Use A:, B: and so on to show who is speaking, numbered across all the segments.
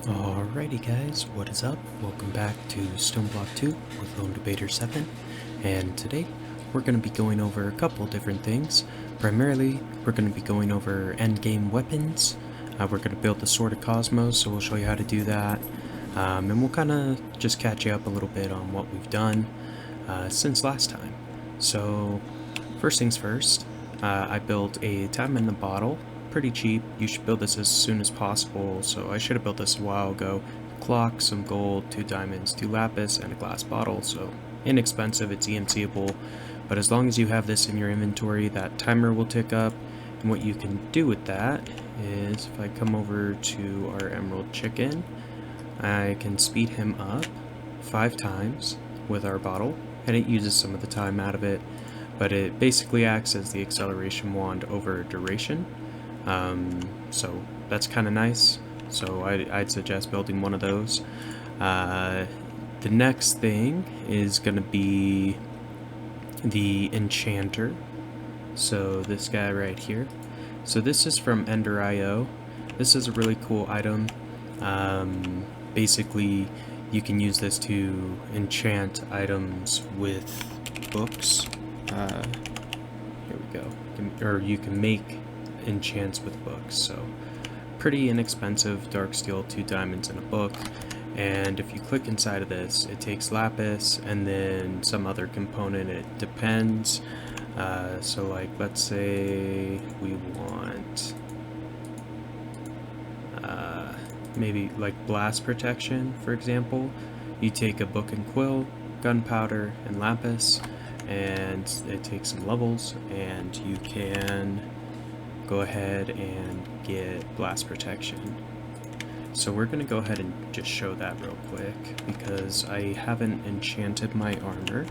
A: Alrighty guys, what is up? Welcome back to Stoneblock 2 with LD7, and today we're going to be going over a couple different things. Primarily, we're going to be going over endgame weapons. We're going to build the Sword of Cosmos, so we'll show you how to do that. And we'll kind of just catch you up a little bit on what we've done since last time. So, first things first, I built a time in the bottle. Pretty cheap. You should build this as soon as possible, so I should have built this a while ago. Clock, some gold, 2 diamonds, 2 lapis, and a glass bottle, so inexpensive, it's EMCable, but as long as you have this in your inventory, that timer will tick up. And what you can do with that is, if I come over to our emerald chicken, I can speed him up 5 times with our bottle, and it uses some of the time out of it, but it basically acts as the acceleration wand over duration. So that's kind of nice, so I'd suggest building one of those. The next thing is going to be the Enchanter, so this guy right here. So this is from Ender.io. This is a really cool item. Basically you can use this to enchant items with books. Here we go. Or you can make enchants with books, so pretty inexpensive. Dark steel, 2 diamonds, and a book. And if you click inside of this, it takes lapis and then some other component. It depends. So like, let's say we want maybe like blast protection, for example. You take a book and quill, gunpowder, and lapis, and it takes some levels, and you can go ahead and get blast protection. So we're going to go ahead and just show that real quick because I haven't enchanted my armor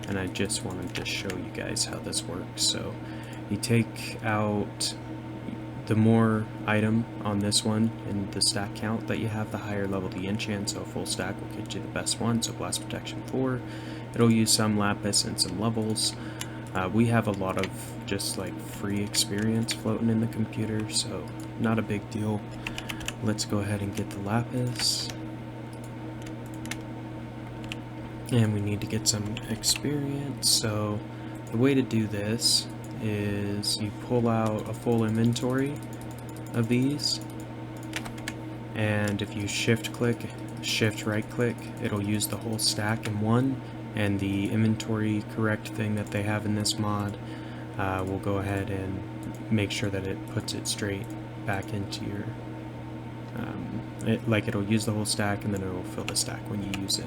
A: and I just wanted to show you guys how this works. So you take out the more item on this one and the stack count that you have, the higher level the enchant, so a full stack will get you the best one. So blast protection 4, it'll use some lapis and some levels. We have a lot of just like free experience floating in the computer, so not a big deal. Let's go ahead and get the lapis. And we need to get some experience, so the way to do this is you pull out a full inventory of these, and if you shift right click, it'll use the whole stack in one, and the inventory correct thing that they have in this mod will go ahead and make sure that it puts it straight back into your it'll use the whole stack and then it'll fill the stack when you use it.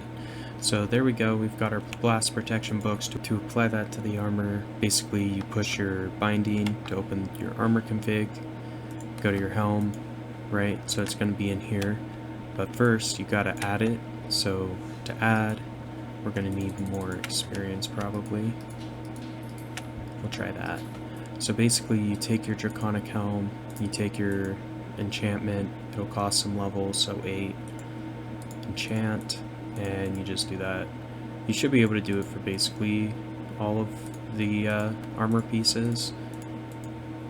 A: So there we go, we've got our blast protection books. To apply that to the armor, basically you push your binding to open your armor config, go to your helm, right, so it's going to be in here, but first you gotta add it. So to add, we're going to need more experience probably. We'll try that. So basically you take your draconic helm, you take your enchantment, it'll cost some levels, so 8, enchant, and you just do that. You should be able to do it for basically all of the armor pieces.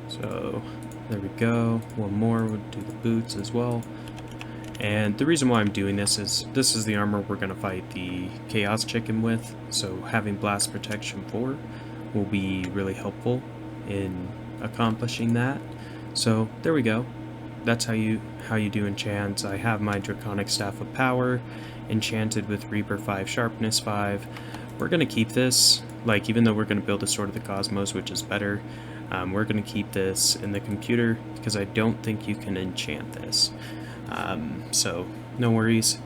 A: So there we go. One more, we'll do the boots as well. And the reason why I'm doing this is the armor we're going to fight the Chaos Chicken with, so having blast protection 4 will be really helpful in accomplishing that. So there we go. That's how you do enchants. I have my Draconic Staff of Power enchanted with Reaper 5 Sharpness 5. We're going to keep this, like, even though we're going to build a Sword of the Cosmos, which is better, we're going to keep this in the computer because I don't think you can enchant this. So no worries.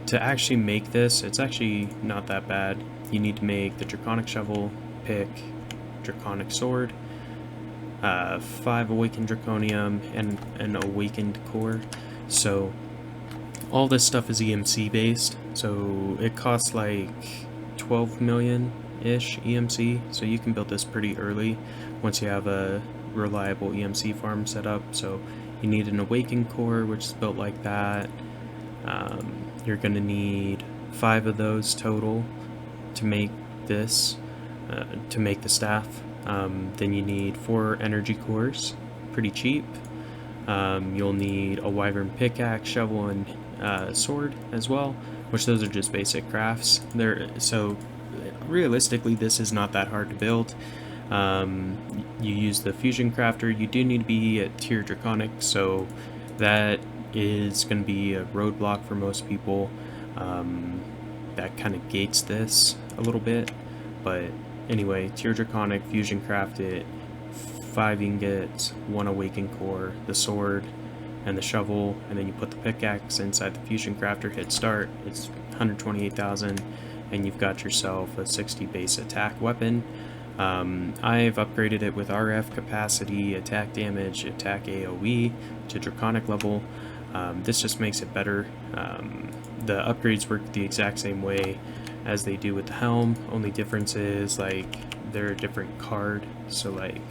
A: To actually make this, it's actually not that bad. You need to make the Draconic Shovel, pick, Draconic Sword, 5 Awakened Draconium, and an Awakened Core. So all this stuff is EMC based, so it costs like 12 million-ish EMC, so you can build this pretty early once you have a reliable EMC farm set up. So you need an Awakened Core, which is built like that. You're going to need 5 of those total to make this, to make the staff. Then you need 4 energy cores, pretty cheap. You'll need a wyvern pickaxe, shovel, and sword as well, which those are just basic crafts. So realistically, this is not that hard to build. You use the fusion crafter. You do need to be at tier draconic, so that is going to be a roadblock for most people. That kind of gates this a little bit, but anyway, tier draconic, fusion craft it, 5 ingots, 1 awakened core, the sword, and the shovel, and then you put the pickaxe inside the fusion crafter, hit start, it's 128,000, and you've got yourself a 60 base attack weapon. I've upgraded it with RF capacity, attack damage, attack AoE to draconic level. This just makes it better. The upgrades work the exact same way as they do with the helm, only difference is like they're a different card. So like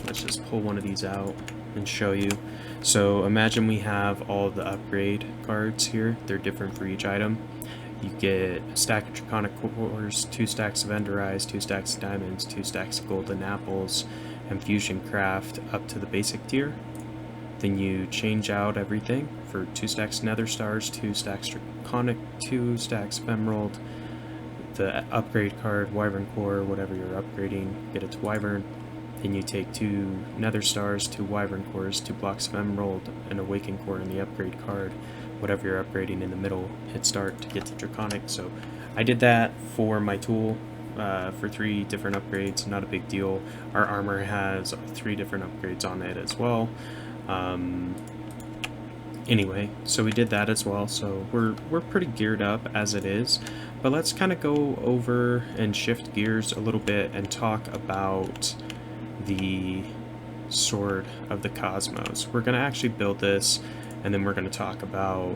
A: let's just pull one of these out and show you. So imagine we have all the upgrade cards here. They're different for each item. You get a stack of draconic cores, 2 stacks of ender eyes, 2 stacks of diamonds, 2 stacks of golden apples, and fusion craft up to the basic tier. Then you change out everything for 2 stacks of nether stars, 2 stacks draconic, 2 stacks of emerald, the upgrade card, wyvern core, whatever you're upgrading, get it to wyvern. Then you take 2 nether stars, 2 wyvern cores, 2 blocks of emerald, an awakened core in the upgrade card, whatever you're upgrading in the middle, hit start to get to draconic. So I did that for my tool for 3 different upgrades, not a big deal. Our armor has 3 different upgrades on it as well. Anyway, so we did that as well, so we're pretty geared up as it is, but let's kind of go over and shift gears a little bit and talk about the Sword of the Cosmos. We're going to actually build this, and then we're going to talk about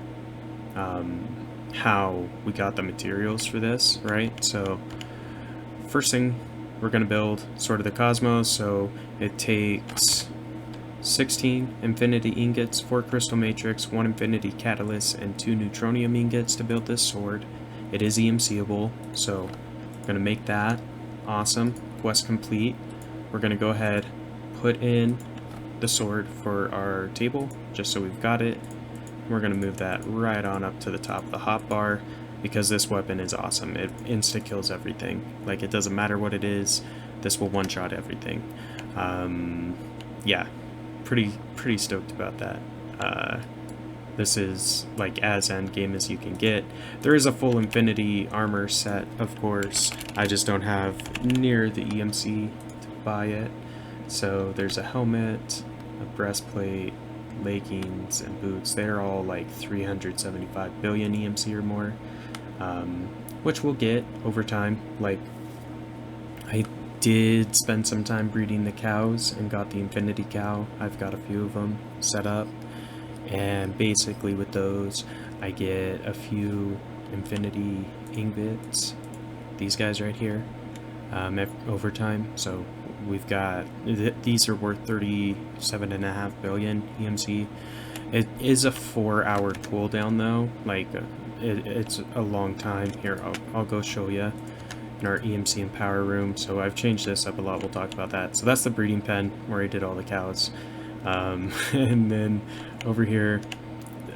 A: how we got the materials for this, right? So first thing, we're going to build Sword of the Cosmos, so it takes 16 infinity ingots, 4 crystal matrix, 1 infinity catalyst, and 2 neutronium ingots to build this sword. It is EMCable, so we're going to make that. Awesome. Quest complete. We're going to go ahead, put in the sword for our table, just so we've got it. We're going to move that right on up to the top of the hotbar, because this weapon is awesome. It insta-kills everything. Like, it doesn't matter what it is, this will one-shot everything. Yeah. Pretty stoked about that. This is like as end game as you can get. There is a full infinity armor set, of course. I just don't have near the EMC to buy it. So there's a helmet, a breastplate, leggings, and boots. They're all like 375 billion EMC or more, which we'll get over time. Like, I did spend some time breeding the cows and got the infinity cow. I've got a few of them set up, and basically with those I get a few infinity ingots, these guys right here, over time. So we've got, these are worth 37.5 billion EMC. It is a 4-hour cooldown though, like it's a long time. Here, I'll go show you in our EMC and power room. So I've changed this up a lot, we'll talk about that. So that's the breeding pen where I did all the cows. And then over here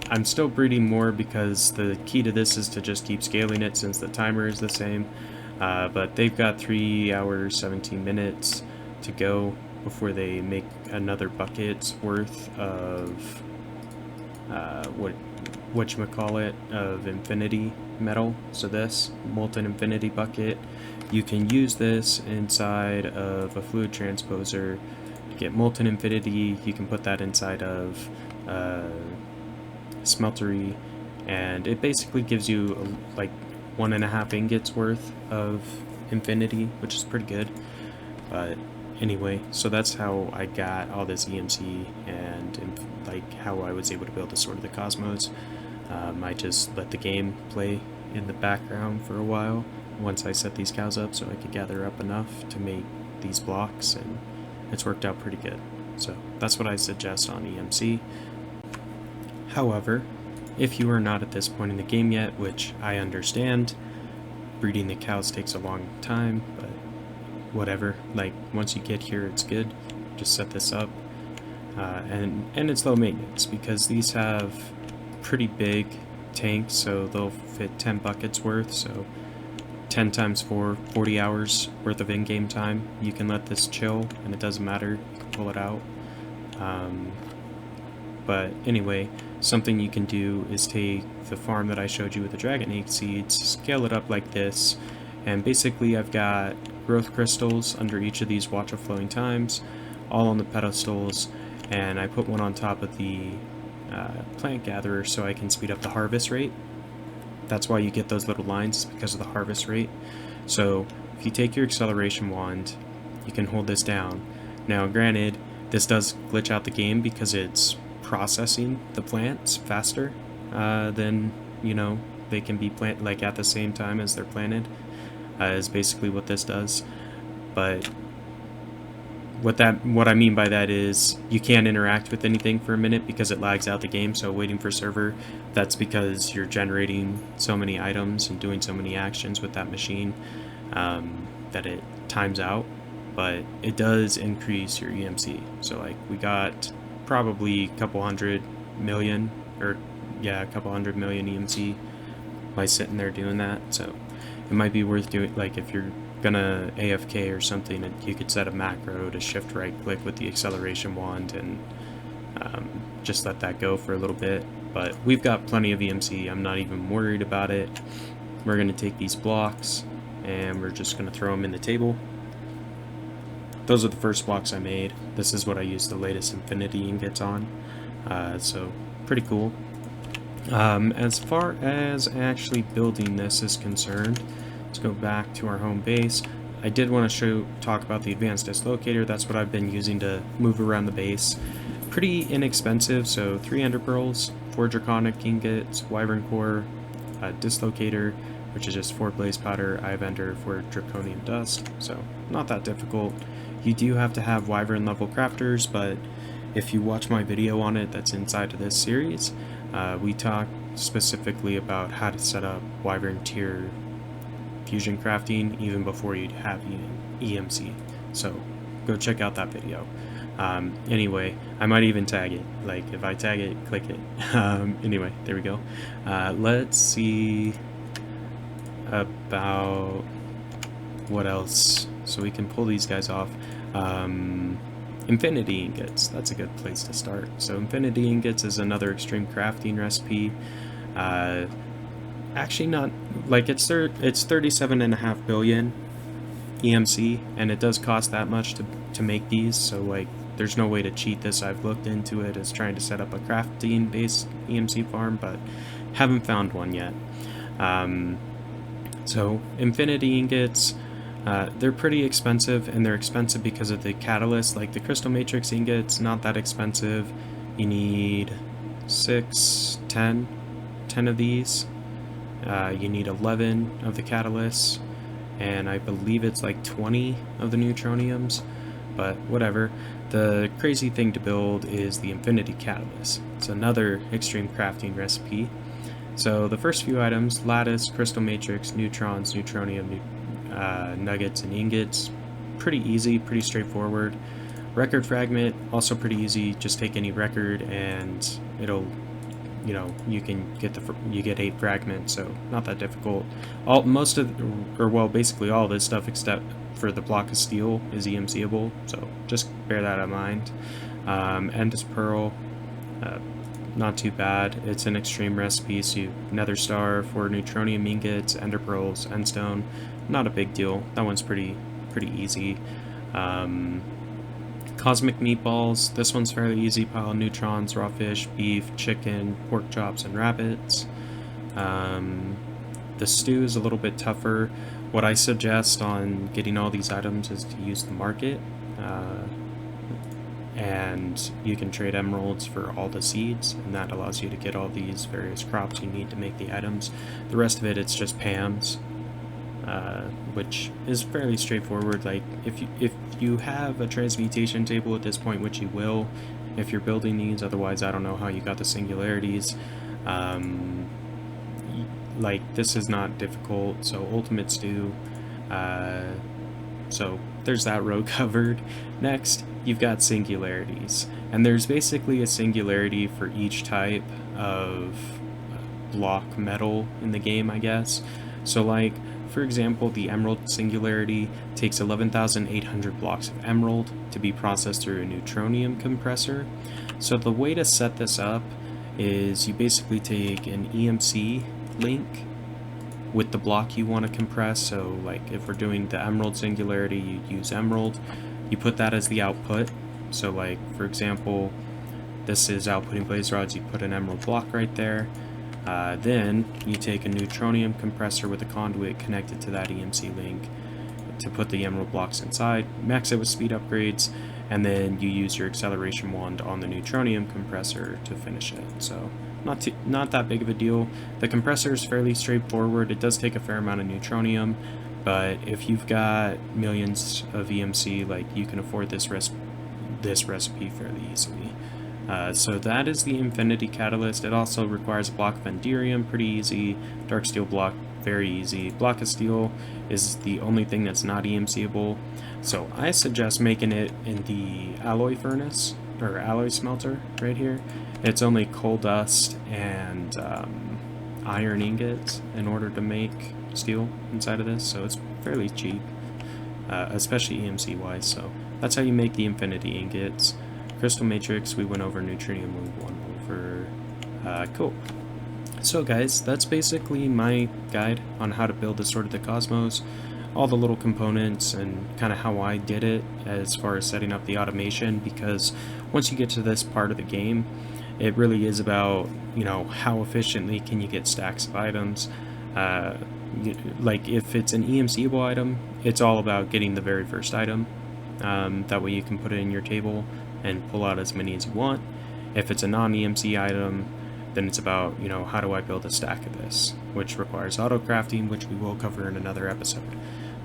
A: I'm still breeding more because the key to this is to just keep scaling it since the timer is the same. But they've got 3 hours 17 minutes to go before they make another bucket's worth of whatchamacallit, of infinity metal. So this molten infinity bucket, you can use this inside of a fluid transposer to get molten infinity. You can put that inside of smeltery, and it basically gives you like 1.5 ingots worth of infinity, which is pretty good. But anyway, so that's how I got all this EMC and like how I was able to build the Sword of the Cosmos. I just let the game play in the background for a while once I set these cows up so I could gather up enough to make these blocks, and it's worked out pretty good. So that's what I suggest on EMC. However, if you are not at this point in the game yet, which I understand, breeding the cows takes a long time, but whatever, like once you get here it's good. Just set this up, and it's low maintenance because these have pretty big tanks, so they'll fit 10 buckets worth, so 10 times 4, 40 hours worth of in-game time. You can let this chill, and it doesn't matter, you can pull it out. But anyway, something you can do is take the farm that I showed you with the dragon egg seeds, scale it up like this, and basically I've got growth crystals under each of these watch of flowing times, all on the pedestals, and I put one on top of the plant gatherer so I can speed up the harvest rate. That's why you get those little lines, because of the harvest rate. So if you take your acceleration wand, you can hold this down. Now granted, this does glitch out the game because it's processing the plants faster than, you know, they can be planted like at the same time as they're planted, is basically what this does. But what I mean by that is you can't interact with anything for a minute because it lags out the game. So waiting for server, that's because you're generating so many items and doing so many actions with that machine that it times out. But it does increase your EMC. So like we got probably a couple hundred million EMC by sitting there doing that. So it might be worth doing, like if you're gonna AFK or something, you could set a macro to shift right click with the acceleration wand and just let that go for a little bit. But we've got plenty of EMC, I'm not even worried about it. We're gonna take these blocks and we're just gonna throw them in the table. Those are the first blocks I made. This is what I used the latest infinity ingots on, so pretty cool. As far as actually building this is concerned, let's go back to our home base. I did want to talk about the advanced dislocator. That's what I've been using to move around the base. Pretty inexpensive, so 3 ender pearls, 4 draconic ingots, wyvern core, dislocator, which is just 4 blaze powder, eye of ender, 4 draconium dust, so not that difficult. You do have to have wyvern level crafters, but if you watch my video on it that's inside of this series, we talk specifically about how to set up wyvern tier fusion crafting even before you'd have EMC, so go check out that video. Anyway, I might even tag it, like if I tag it, click it. Anyway, there we go. Let's see about what else, so we can pull these guys off. Infinity ingots, that's a good place to start. So infinity ingots is another extreme crafting recipe. Actually not, like it's 37.5 billion EMC, and it does cost that much to make these, so like there's no way to cheat this. I've looked into it as trying to set up a crafting based EMC farm, but haven't found one yet. So infinity ingots, they're pretty expensive, and they're expensive because of the catalyst. Like the crystal matrix ingots, not that expensive. You need 10 of these. You need 11 of the catalysts, and I believe it's like 20 of the neutroniums, but whatever. The crazy thing to build is the infinity catalyst. It's another extreme crafting recipe. So the first few items, lattice, crystal matrix, neutrons, neutronium, nuggets, and ingots, pretty easy, pretty straightforward. Record fragment, also pretty easy. Just take any record and it'll, you know, you get 8 fragments, so not that difficult. Basically all this stuff except for the block of steel is EMCable, so just bear that in mind. Endless pearl, not too bad. It's an extreme recipe, so you nether star, 4 neutronium ingots, ender pearls, endstone. Not a big deal. That one's pretty easy. Cosmic meatballs. This one's fairly easy. Pile of neutrons, raw fish, beef, chicken, pork chops, and rabbits. The stew is a little bit tougher. What I suggest on getting all these items is to use the market. And you can trade emeralds for all the seeds, and that allows you to get all these various crops you need to make the items. The rest of it's just PAMs, which is fairly straightforward. Like if you have a transmutation table at this point, which you will if you're building these, otherwise I don't know how you got the singularities. Like this is not difficult, so ultimate stew. So there's that row covered. Next you've got singularities, and there's basically a singularity for each type of block metal in the game, I guess. So like, for example, the emerald singularity takes 11,800 blocks of emerald to be processed through a neutronium compressor. So the way to set this up is you basically take an EMC link with the block you want to compress. So like if we're doing the emerald singularity, you use emerald, you put that as the output. So like, for example, this is outputting blaze rods, you put an emerald block right there. Then you take a neutronium compressor with a conduit connected to that EMC link to put the emerald blocks inside, max it with speed upgrades, and then you use your acceleration wand on the neutronium compressor to finish it. So not that big of a deal. The compressor is fairly straightforward. It does take a fair amount of neutronium, but if you've got millions of EMC, like, you can afford this recipe fairly easily. So that is the Infinity Catalyst. It also requires a block of Enderium, pretty easy. Dark Steel block, very easy. Block of Steel is the only thing that's not EMCable. So I suggest making it in the alloy furnace, or alloy smelter, right here. It's only coal dust and iron ingots in order to make steel inside of this, so it's fairly cheap, especially EMC wise. So that's how you make the Infinity Ingots. Crystal Matrix, we went over. Neutronium, we went over. Cool. So guys, that's basically my guide on how to build the Sword of the Cosmos, all the little components, and kind of how I did it as far as setting up the automation, because once you get to this part of the game, it really is about, you know, how efficiently can you get stacks of items. Like if it's an EMCable item, it's all about getting the very first item. That way you can put it in your table and pull out as many as you want. If it's a non-EMC item, then it's about, you know, how do I build a stack of this, which requires auto crafting, which we will cover in another episode.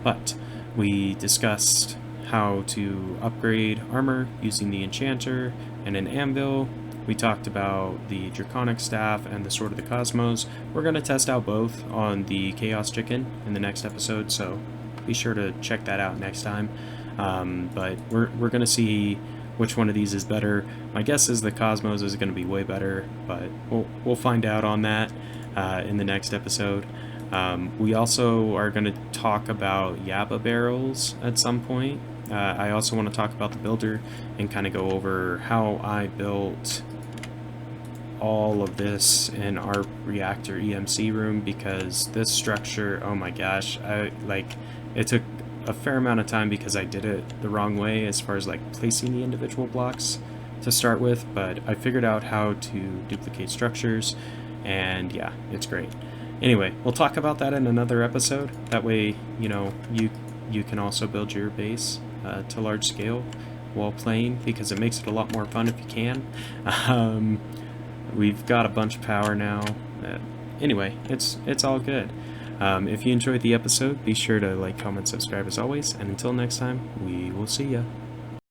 A: But we discussed how to upgrade armor using the Enchanter and an anvil. We talked about the Draconic Staff and the Sword of the Cosmos. We're going to test out both on the Chaos Chicken in the next episode, so be sure to check that out next time. But we're going to see which one of these is better. My guess is the Cosmos is going to be way better, but we'll find out on that in the next episode. We also are going to talk about Yaba barrels at some point. I also want to talk about the builder and kind of go over how I built all of this in our reactor EMC room, because this structure, oh my gosh, it took a fair amount of time because I did it the wrong way as far as like placing the individual blocks to start with, but I figured out how to duplicate structures, and yeah, it's great. Anyway, we'll talk about that in another episode. That way, you know, you can also build your base to large scale while playing, because it makes it a lot more fun if you can. We've got a bunch of power now. Anyway, it's all good. If you enjoyed the episode, be sure to like, comment, subscribe as always, and until next time, we will see ya.